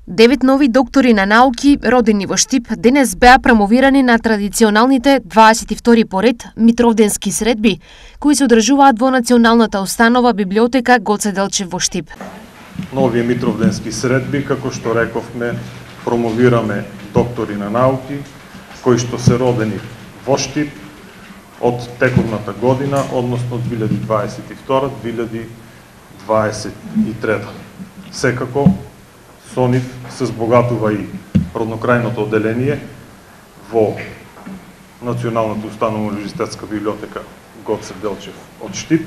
9 нови доктори на науки, родени во Штип, денес беа промовирани на традиционалните 22 поред Митровденски средби, кои се одржуваат во Националната установа библиотека Гоце Делчев во Штип. Нови Митровденски средби, како што рековме, промовираме доктори на науки, кои што се родени во Штип од тековната година, односно 2022-2023. Секако, со нив се збогатува и роднокрајното одделение во Националната установа универзитетска библиотека Гоце Делчев од Штип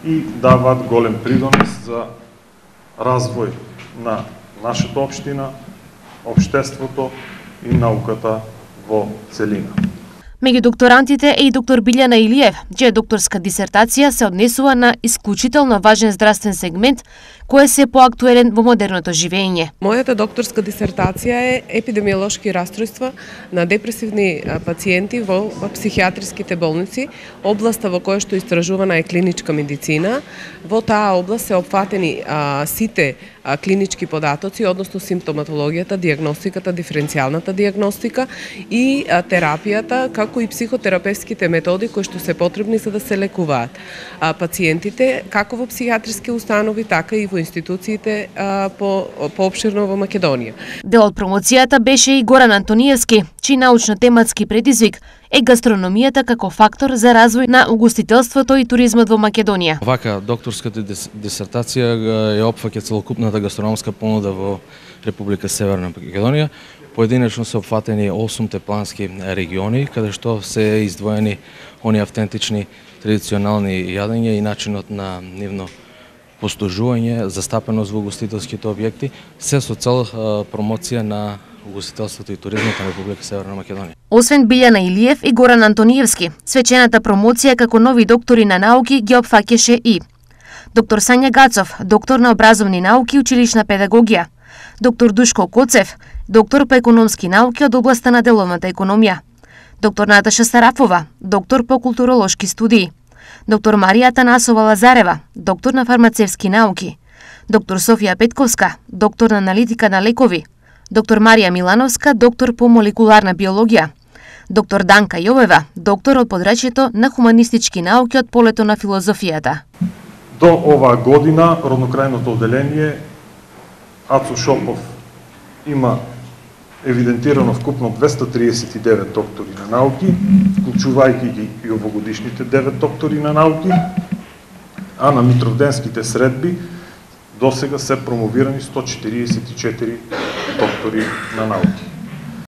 и даваат голем придонес за развој на нашата општина, општеството и науката во целина. Меѓу докторантите е и доктор Билјана Илиев, чија докторска дисертација се однесува на исклучително важен здравствен сегмент кој е се поактуелен во модерното живење. Мојата докторска дисертација е епидемиолошки расстройства на депресивни пациенти во психијатриските болници, областа во која што истражувана е клиничка медицина. Во таа област се опфатени сите клинички податоци, односно симптоматологијата, дијагностиката, диференцијалната дијагностика и терапијата, како и психотерапевските методи кои што се потребни за да се лекуваат пациентите, како во психијатриски установи, така и во институциите поопширно во Македонија. Дел од промоцијата беше и Горан Антониевски, чиј научно-тематски предизвик е гастрономијата како фактор за развој на угостителството и туризмот во Македонија. Вака, докторската дисертација ја опфаќа целокупната гастрономска понуда во Република Северна Македонија. Поединечно се опфатени 8 плански региони, каде што се издвоени они автентични традиционални јадења и начинот на нивно постужување, застапеност во угостителските објекти, се со цел промоција на угостителството и туризмот на Република Северна Македонија. Освен Билјана Илиев и Горан Антониевски, свечената промоција како нови доктори на науки ги опфаќаше и доктор Сања Гацов, доктор на образовни науки и училишна педагогија, доктор Душко Коцев, доктор по економски науки од областа на деловната економија, доктор Наташа Сарафова, доктор по културолошки студии, доктор Марија Танасова Лазарева, доктор на фармацевски науки, доктор Софија Петковска, доктор на аналитика на лекови, доктор Марија Милановска, доктор по молекуларна биологија, доктор Данка Јовева, доктор од подрачјето на хуманистички науки од полето на филозофијата. До оваа година роднокрајното одделение Ацо Шопов има евидентирано вкупно 239 доктори на науки, вклучувајќи ги и овогодишните 9 доктори на науки, а на Митровденските средби досега се промовирани 144 доктори на науки.